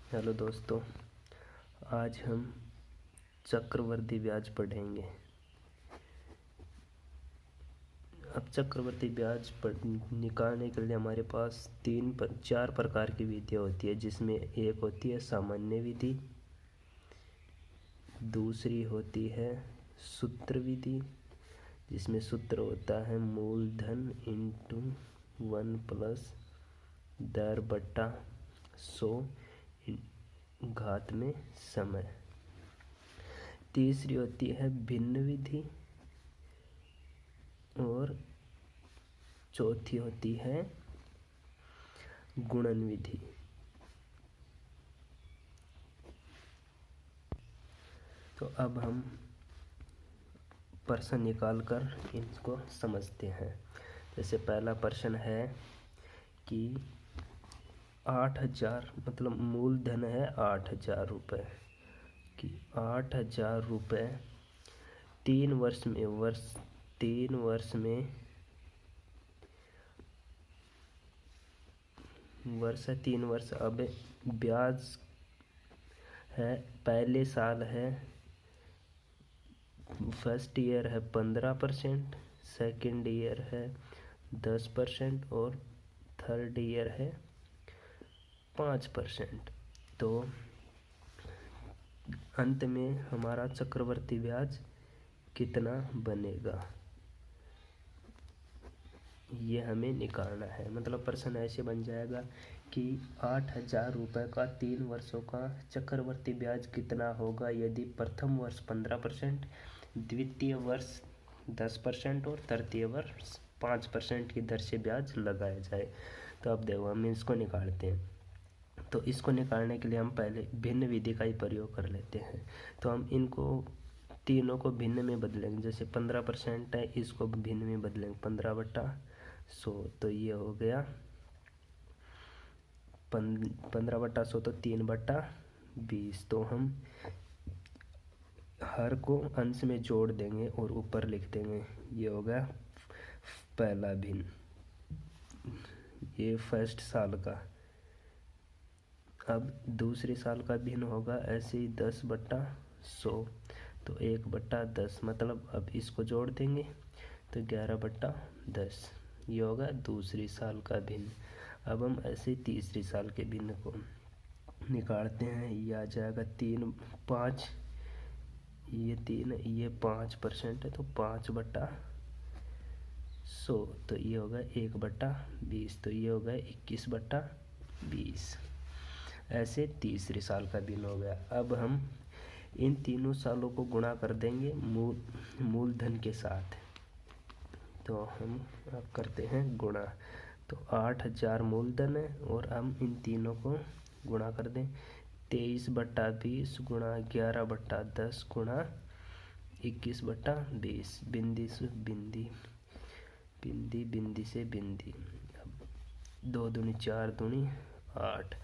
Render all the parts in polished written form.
Hello दोस्तों, आज हम चक्रवर्ती ब्याज पढ़ेंगे। अब चक्रवर्ती ब्याज निकालने के लिए हमारे पास चार प्रकार की विधियाँ होती है, जिसमें एक होती है सामान्य विधि, दूसरी होती है सूत्र विधि, जिसमें सूत्र होता है मूलधन इंटू 1 + 10/100 घात में समय। तीसरी होती है भिन्न विधि और चौथी होती है गुणन विधि। तो अब हम प्रश्न निकाल कर इनको समझते हैं। जैसे पहला प्रश्न है कि 8,000 मतलब मूलधन है 8,000 रुपये कि 8,000 रुपये 3 वर्ष में तीन वर्ष। अब ब्याज है, पहले साल है फर्स्ट ईयर है 15%, सेकेंड ईयर है 10% और थर्ड ईयर है 5%। तो अंत में हमारा चक्रवर्ती ब्याज कितना बनेगा, ये हमें निकालना है। मतलब प्रश्न ऐसे बन जाएगा कि 8,000 रुपये का 3 वर्षों का चक्रवर्ती ब्याज कितना होगा यदि प्रथम वर्ष 15%, द्वितीय वर्ष 10% और तृतीय वर्ष 5% की दर से ब्याज लगाया जाए। तो अब देखो हम इसको निकालते हैं। तो इसको निकालने के लिए हम पहले भिन्न विधि का ही प्रयोग कर लेते हैं। तो हम इनको तीनों को भिन्न में बदलेंगे। जैसे 15% है, इसको भिन्न में बदलेंगे 15/100। तो ये हो गया 15/100 तो 3/20। तो हम हर को अंश में जोड़ देंगे और ऊपर लिख देंगे। ये हो गया पहला भिन्न, ये फर्स्ट साल का। अब दूसरे साल का भिन्न होगा ऐसे ही 10/100। तो 1/10 मतलब अब इसको जोड़ देंगे तो 11/10। ये होगा दूसरी साल का भिन्न। अब हम ऐसे तीसरी साल के भिन्न को निकालते हैं। ये आ जाएगा 3/5, ये 3, ये 5% है तो 5/100। तो ये होगा 1/20। तो ये होगा 21/20। ऐसे तीसरे साल का भिन्न हो गया। अब हम इन तीनों सालों को गुणा कर देंगे मूलधन के साथ। तो हम अब करते हैं गुणा। तो 8,000 मूलधन है और हम इन तीनों को गुणा कर दें। 23/20 गुणा 11/10 गुणा 21/20। बिंदी से बिंदी, बिंदी से बिंदी। 2 दूनी 4 दूनी 8।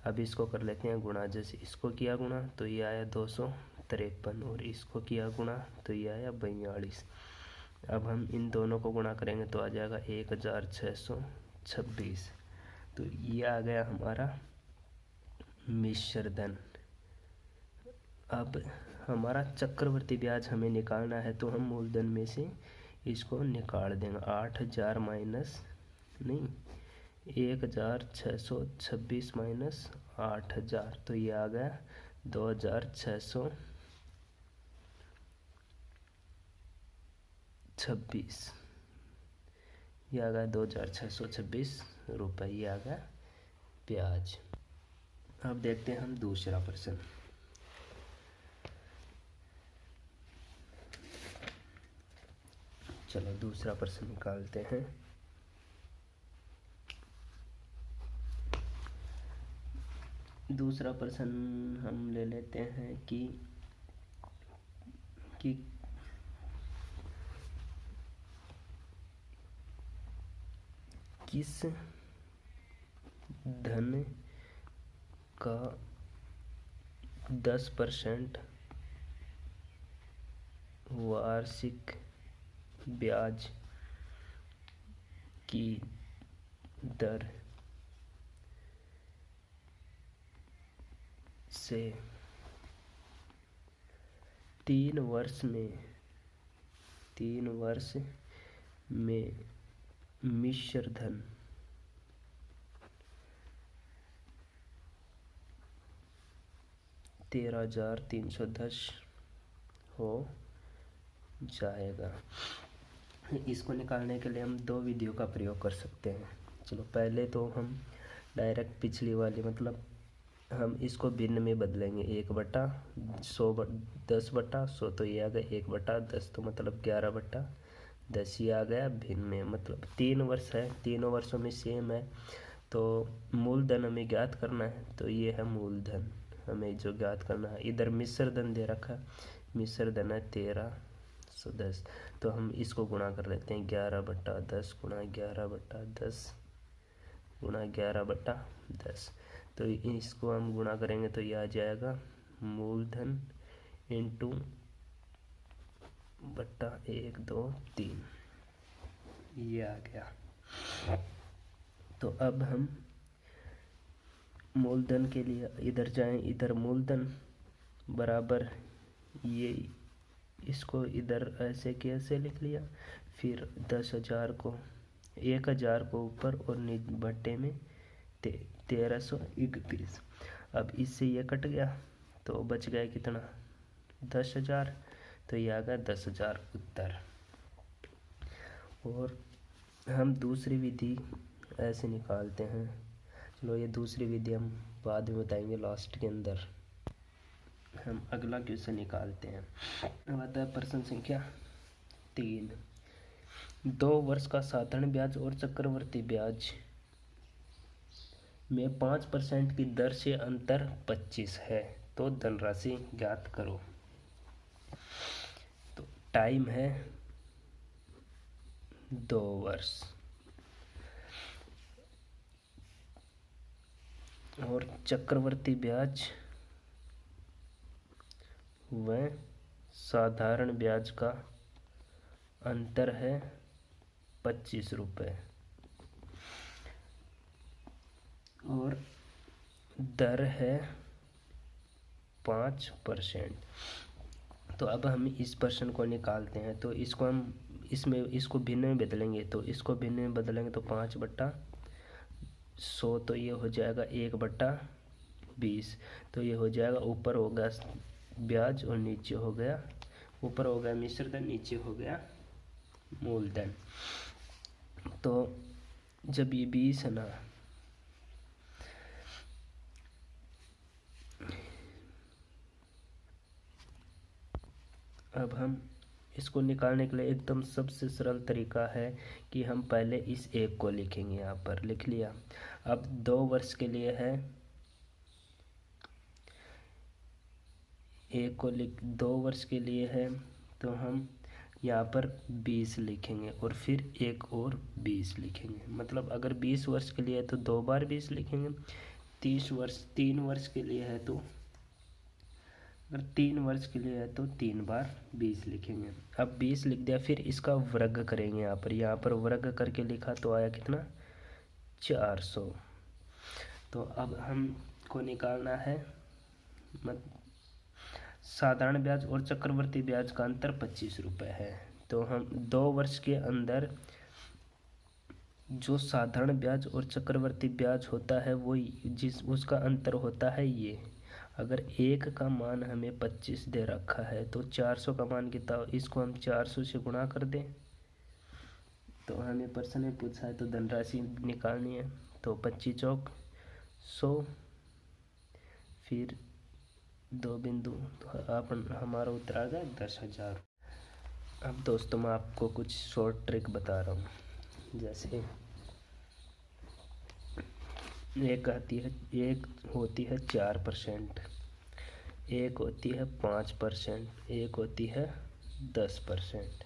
अब इसको कर लेते हैं गुणा। जैसे इसको किया गुणा तो ये आया 253 और इसको किया गुणा तो ये आया 42। अब हम इन दोनों को गुणा करेंगे तो आ जाएगा 1,626। तो ये आ गया हमारा मिश्र धन। अब हमारा चक्रवर्ती ब्याज हमें निकालना है तो हम मूलधन में से इसको निकाल देंगे। 8,000 माइनस नहीं 1,626 माइनस 8,000 तो ये आ गया 2,626। ये आ गया 2,626 रुपये। ये आ गया ब्याज। अब देखते हैं हम दूसरा प्रश्न। चलो दूसरा प्रश्न निकालते हैं। दूसरा प्रश्न हम ले लेते हैं कि किस धन का 10% वार्षिक ब्याज की दर से 3 वर्ष में मिश्र धन $13,310 हो जाएगा। इसको निकालने के लिए हम दो विधियों का प्रयोग कर सकते हैं। चलो पहले तो हम डायरेक्ट पिछली वाली मतलब हम इसको भिन्न में बदलेंगे। 1/100 10/100 तो ये आ गया 1/10 तो मतलब 11/10 ये आ गया भिन्न में। मतलब 3 वर्ष है, तीनों वर्षों में सेम है तो मूलधन हमें ज्ञात करना है। तो ये है मूलधन हमें जो ज्ञात करना है। इधर मिश्र धन दे रखा है, मिश्र धन है 1310 तो हम इसको गुणा कर लेते हैं। 11/10 गुणा 11/10 गुणा 11/10 तो इसको हम गुणा करेंगे तो ये आ जाएगा मूलधन इंटू बट्टा 1 2 3 ये आ गया। तो अब हम मूलधन के लिए इधर जाएं, इधर मूलधन बराबर ये इसको इधर ऐसे कैसे लिख लिया, फिर 10,000 को 1,000 को ऊपर और बट्टे में 1331। अब इससे ये कट गया तो बच गया कितना 10,000 तो ये आ गया 10,000 उत्तर। और हम दूसरी विधि ऐसे निकालते हैं। चलो ये दूसरी विधि हम बाद में बताएंगे लास्ट के अंदर। हम अगला क्वेश्चन निकालते हैं। अब आता है प्रश्न संख्या 3। 2 वर्ष का साधारण ब्याज और चक्रवर्ती ब्याज में 5% की दर से अंतर 25 है तो धनराशि ज्ञात करो। तो टाइम है 2 वर्ष और चक्रवर्ती ब्याज व साधारण ब्याज का अंतर है 25 रुपये और दर है 5%। तो अब हम इस प्रश्न को निकालते हैं। तो इसको हम इसको भिन्न में बदलेंगे। तो इसको भिन्न में बदलेंगे तो 5/100 तो ये हो जाएगा 1/20 तो ये हो जाएगा। ऊपर हो गया ब्याज और नीचे हो गया, ऊपर हो गया मिश्र धन, नीचे हो गया मूलधन। तो जब ये 20 है ना, अब हम इसको निकालने के लिए एकदम सबसे सरल तरीका है कि हम पहले इस एक को लिखेंगे। यहाँ पर लिख लिया। अब 2 वर्ष के लिए है, एक को 2 वर्ष के लिए है तो हम यहाँ पर 20 लिखेंगे और फिर एक और 20 लिखेंगे। मतलब अगर 20 वर्ष के लिए है तो 2 बार 20 लिखेंगे। 3 वर्ष के लिए है तो अगर 3 वर्ष के लिए है तो 3 बार 20 लिखेंगे। अब 20 लिख दिया, फिर इसका वर्ग करेंगे। यहाँ पर वर्ग करके लिखा तो आया कितना 400। तो अब हमको निकालना है साधारण ब्याज और चक्रवर्ती ब्याज का अंतर 25 रुपये है। तो हम 2 वर्ष के अंदर जो साधारण ब्याज और चक्रवर्ती ब्याज होता है वो उसका अंतर होता है ये। अगर एक का मान हमें 25 दे रखा है तो 400 का मान कितना, इसको हम 400 से गुणा कर दें। तो हमें प्रश्न में पूछा है तो धनराशि निकालनी है। तो 25 चौक 100 फिर 2 बिंदु तो हमारा उत्तर आ गया 10,000। अब दोस्तों मैं आपको कुछ शॉर्ट ट्रिक बता रहा हूँ। जैसे एक होती है 4%, एक होती है 5%, एक होती है 10%।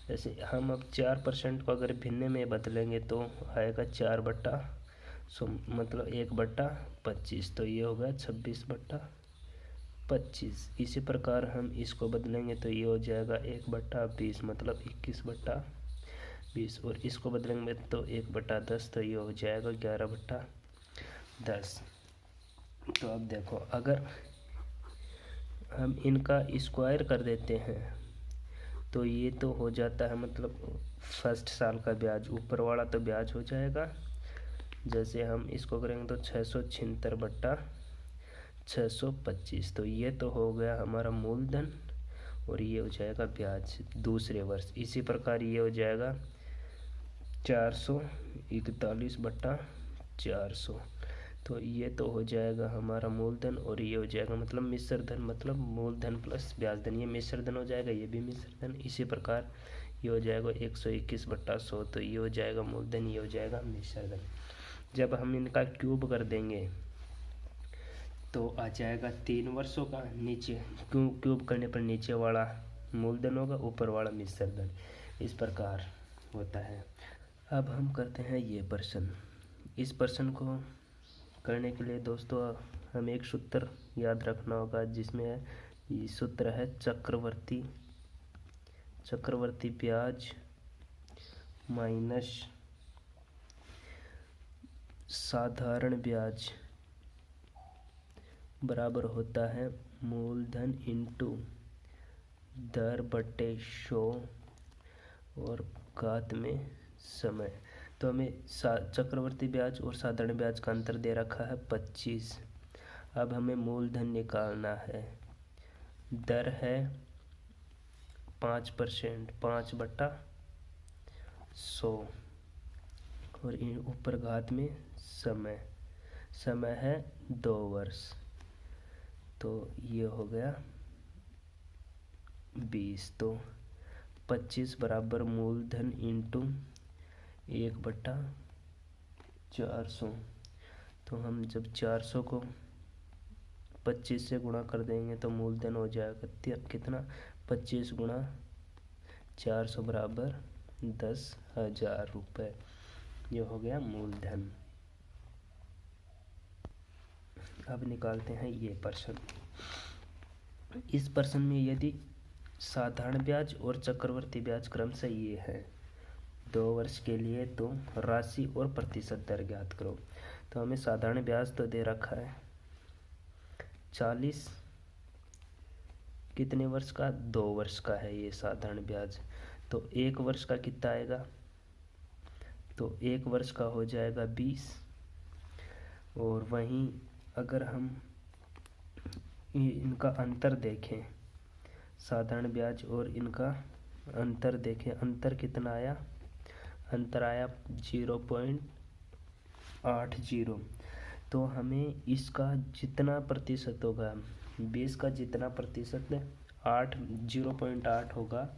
जैसे हम अब 4% को अगर भिन्न में बदलेंगे तो आएगा 4/100 मतलब 1/25 तो ये होगा 26/25। इसी प्रकार हम इसको बदलेंगे तो ये हो जाएगा 1/20 मतलब 21/20 और इसको बदलेंगे तो 1/10 तो ये हो जाएगा 11/10। तो अब देखो अगर हम इनका स्क्वायर कर देते हैं तो ये तो हो जाता है मतलब फर्स्ट साल का ब्याज, ऊपर वाला तो ब्याज हो जाएगा। जैसे हम इसको करेंगे तो 676 बट्टा 625, तो ये तो हो गया हमारा मूलधन और ये हो जाएगा ब्याज दूसरे वर्ष। इसी प्रकार ये हो जाएगा 441 बट्टा 400, तो ये तो हो जाएगा हमारा मूलधन और ये हो जाएगा मतलब मिश्र धन, मतलब मूलधन प्लस ब्याज धन, ये मिश्र धन हो जाएगा, ये भी मिश्र धन। इसी प्रकार ये हो जाएगा 121 बट्टा 100, तो ये हो जाएगा मूलधन, ये हो जाएगा मिश्र धन। जब हम इनका क्यूब कर देंगे तो आ जाएगा 3 वर्षों का। नीचे क्यूब करने पर नीचे वाला मूलधन होगा, ऊपर वाला मिश्र धन, इस प्रकार होता है। अब हम करते हैं ये प्रश्न। इस प्रश्न को करने के लिए दोस्तों हमें एक सूत्र याद रखना होगा, जिसमें ये सूत्र है चक्रवर्ती ब्याज माइनस साधारण ब्याज बराबर होता है मूलधन इंटू दर बटे 100 और घात में समय। तो हमें चक्रवर्ती ब्याज और साधारण ब्याज का अंतर दे रखा है 25। अब हमें मूलधन निकालना है। दर है 5%, 5/100 और ऊपर घात में समय है 2 वर्ष, तो ये हो गया 20। तो 25 बराबर मूलधन इंटू 1/400। तो हम जब 400 को 25 से गुणा कर देंगे तो मूलधन हो जाएगा कितना, 25 गुणा 400 बराबर 10,000 रुपये। ये हो गया मूलधन। अब निकालते हैं ये प्रश्न। इस प्रश्न में यदि साधारण ब्याज और चक्रवर्ती ब्याज क्रमशः ये है 2 वर्ष के लिए, तो राशि और प्रतिशत दर ज्ञात करो। तो हमें साधारण ब्याज तो दे रखा है 40, कितने वर्ष का, 2 वर्ष का है ये साधारण ब्याज। तो 1 वर्ष का कितना आएगा, तो 1 वर्ष का हो जाएगा 20। और वहीं अगर हम इनका अंतर देखें, साधारण ब्याज और इनका अंतर देखें, अंतर कितना आया, अंतर आया 0.80। तो हमें इसका जितना प्रतिशत होगा, 20 का जितना प्रतिशत 0.8 होगा,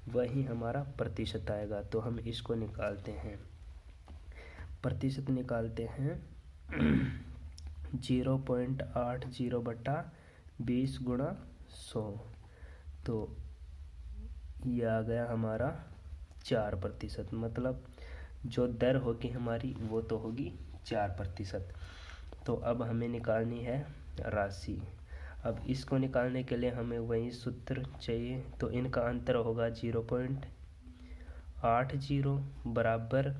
वही हमारा प्रतिशत आएगा। तो हम इसको निकालते हैं, प्रतिशत निकालते हैं 0.80 बटा 20 गुणा 100, तो ये आ गया हमारा 4%। मतलब जो दर होगी हमारी वो तो होगी 4%। तो अब हमें निकालनी है राशि। अब इसको निकालने के लिए हमें वही सूत्र चाहिए, तो इनका अंतर होगा 0.80 बराबर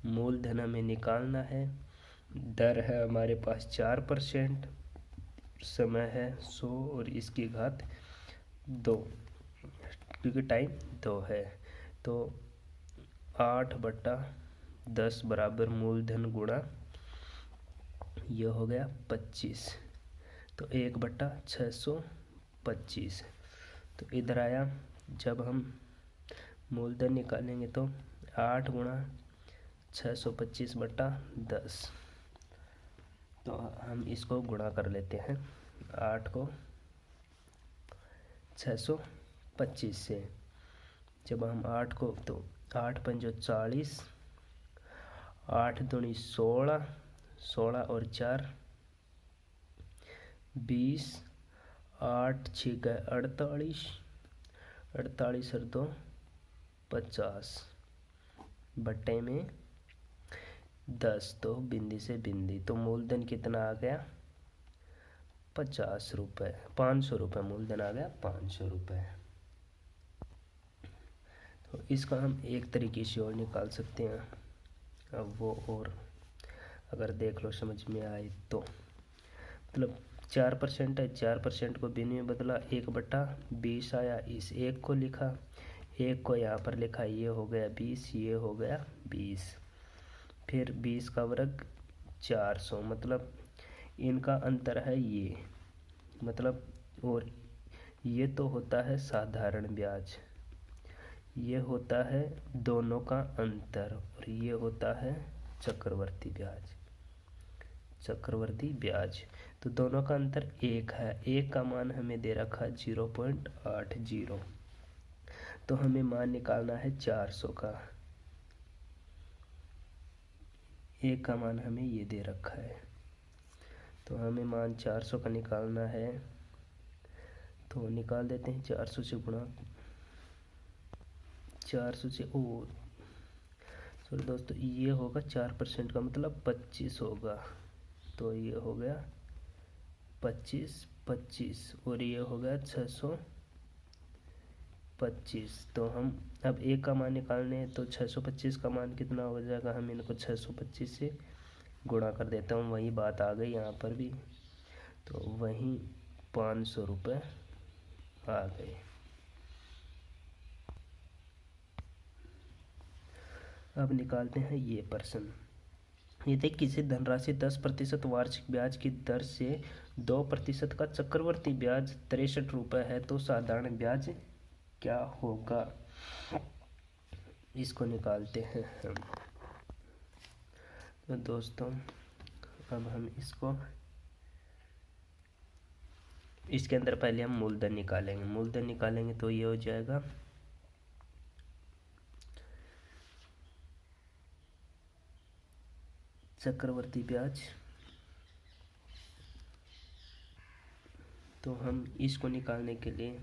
मूलधन हमें निकालना है। दर है हमारे पास 4%, समय है 100 और इसकी घात 2, क्योंकि टाइम 2 है। तो 8/10 बराबर मूलधन गुणा ये हो गया 25, तो 1/625। तो इधर आया, जब हम मूलधन निकालेंगे तो 8 गुणा 625/10, तो हम इसको गुणा कर लेते हैं 8 को 625 से। जब हम 8 को, तो 8 पंजो 40, 8 दूनी 16, 16 और 4 20, 8 6 48, 48 और 2 50 बट्टे में 10, तो बिंदी से बिंदी। तो मूलधन कितना आ गया, 50 रुपये, 500 रुपये मूलधन आ गया, 500 रुपये। तो इसका हम एक तरीके से और निकाल सकते हैं। अब वो और अगर देख लो समझ में आए तो, मतलब 4% है, 4% को भिन्न में बदला, 1/20 आया, इस एक को लिखा, एक को यहाँ पर लिखा, ये हो गया 20, ये हो गया 20। फिर 20 का वर्ग 400, मतलब इनका अंतर है ये, मतलब, और ये तो होता है साधारण ब्याज, ये होता है दोनों का अंतर, और ये होता है चक्रवर्ती ब्याज। चक्रवर्ती ब्याज तो दोनों का अंतर 1 है, 1 का मान हमें दे रखा है 0.80, तो हमें मान निकालना है 400 का। 1 का मान हमें ये दे रखा है, तो हमें मान 400 का निकालना है, तो निकाल देते हैं 400 से गुणा, 400 से, ओ सॉरी दोस्तों, ये होगा 4% का मतलब 25 होगा, तो ये हो गया 25, और ये हो गया 625। तो हम अब 1 का मान निकालने हैं, तो 625 का मान कितना हो जाएगा, हम इनको 625 से गुणा कर देता हूँ, वही बात आ गई यहाँ पर भी, तो वहीं 500 रुपये आ गए। अब निकालते हैं ये प्रश्न। यदि किसी धनराशि 10% वार्षिक ब्याज की दर से 2% का चक्रवर्ती ब्याज 63 रुपये है, तो साधारण ब्याज क्या होगा, इसको निकालते हैं हम। तो दोस्तों अब हम इसके अंदर पहले हम मूलधन निकालेंगे, तो ये हो जाएगा चक्रवर्ती ब्याज। तो हम इसको निकालने के लिए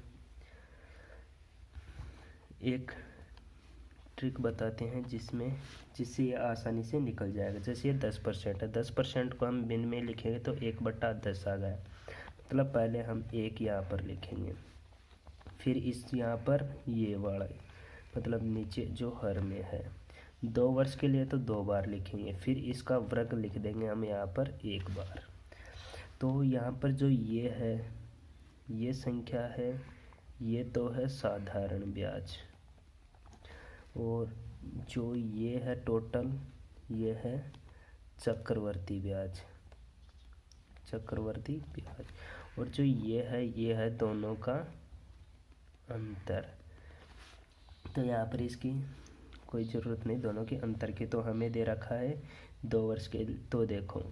एक ट्रिक बताते हैं जिससे ये आसानी से निकल जाएगा। जैसे ये 10% है, 10% को हम भिन्न में लिखेंगे तो 1/10 आ गया, मतलब पहले हम 1 यहाँ पर लिखेंगे, फिर इस यहाँ पर ये वाला, मतलब नीचे जो हर में है, 2 वर्ष के लिए तो 2 बार लिखेंगे, फिर इसका वर्ग लिख देंगे हम यहाँ पर 1 बार। तो यहाँ पर जो ये है, ये संख्या है, ये तो है साधारण ब्याज, और जो ये है टोटल, ये है चक्रवर्ती ब्याज। और जो ये है दोनों का अंतर। तो यहाँ पर इसकी कोई ज़रूरत नहीं दोनों के अंतर की, तो हमें दे रखा है 2 वर्ष के। तो देखो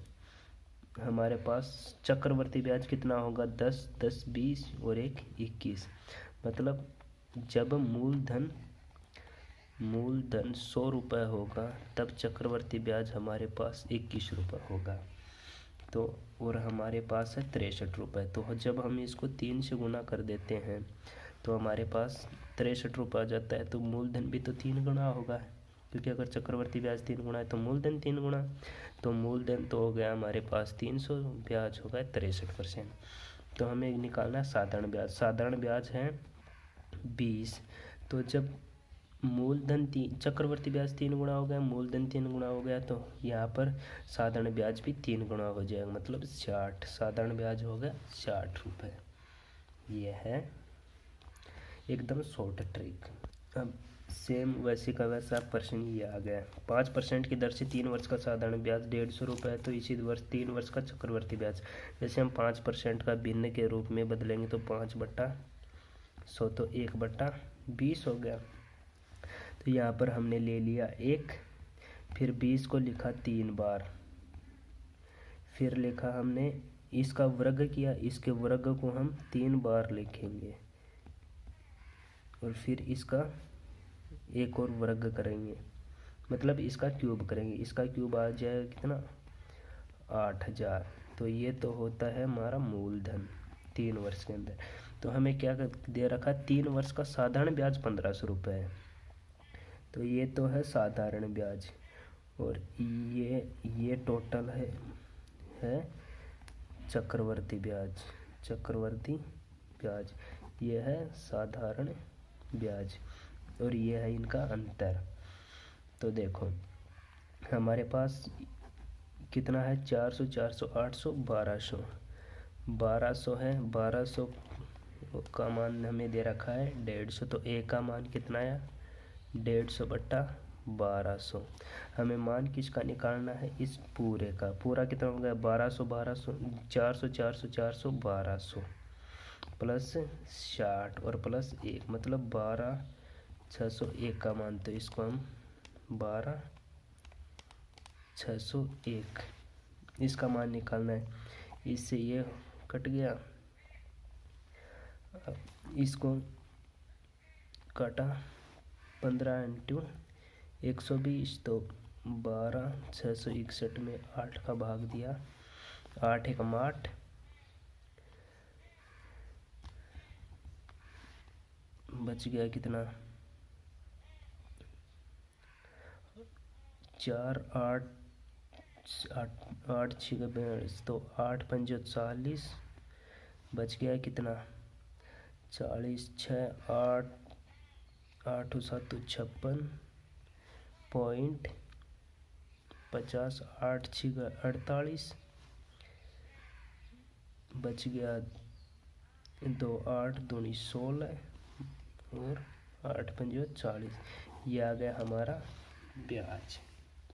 हमारे पास चक्रवर्ती ब्याज कितना होगा, 10, 10, 20 और 1, 21, मतलब जब मूलधन 100 रुपये होगा तब चक्रवर्ती ब्याज हमारे पास 21 रुपये होगा। तो और हमारे पास है 63 रुपये, तो जब हम इसको 3 से गुना कर देते हैं तो हमारे पास 63 रुपये आ जाता है। तो मूलधन भी तो 3 गुना होगा, क्योंकि अगर चक्रवर्ती ब्याज 3 गुना है तो मूलधन 3 गुना, तो मूलधन तो हो गया हमारे पास 300, ब्याज हो गया 63%। तो हमें निकालना है साधारण ब्याज। साधारण ब्याज है 20, तो जब मूलधन चक्रवर्ती ब्याज 3 गुना हो गया, मूलधन 3 गुना हो गया, तो यहाँ पर साधारण ब्याज भी 3 गुना हो जाएगा, मतलब 60। साधारण ब्याज हो गया 60 रुपये। ये है एकदम शॉर्ट ट्रिक। अब सेम वैसे का वैसा प्रश्न ये आ गया। 5% की दर से 3 वर्ष का साधारण ब्याज 150 रुपये है, तो इसी वर्ष 3 वर्ष का चक्रवर्ती ब्याज। जैसे हम 5% का भिन्न के रूप में बदलेंगे तो 5/100, तो 1/20 हो गया। तो यहाँ पर हमने ले लिया 1, फिर 20 को लिखा 3 बार, फिर लिखा हमने इसका वर्ग किया, इसके वर्ग को हम 3 बार लिखेंगे, और फिर इसका एक और वर्ग करेंगे, मतलब इसका क्यूब करेंगे। इसका क्यूब आ जाएगा कितना, 8000। तो ये तो होता है हमारा मूलधन 3 वर्ष के अंदर। तो हमें क्या दे रखा, 3 वर्ष का साधारण ब्याज 1500 रुपये है, तो ये तो है साधारण ब्याज, और ये टोटल है चक्रवर्ती ब्याज, ये है साधारण ब्याज, और ये है इनका अंतर। तो देखो हमारे पास कितना है, 400, 400, 800, 1200, 1200 है, 1200 का मान हमें दे रखा है 150, तो ए का मान कितना आया 150 बट्टा 1200। हमें मान किसका निकालना है, इस पूरे का। पूरा कितना हो गया 1200 1200 400 400 400 1200 प्लस 60 और प्लस 1 मतलब 12601 का मान। तो इसको हम 12601 इसका मान निकालना है। इससे ये कट गया, इसको काटा 15 इंटू 120 तो 12661 में 8 का भाग दिया, 8 एकम 8, बच गया कितना 4 8 8 8 6 तो 8 पंजे 40, बच गया कितना 40 6 8 8 7 56.50, 8 6 48, बच गया 2 8 दूनी 16 और 8 पंजे 40। ये आ गया हमारा ब्याज।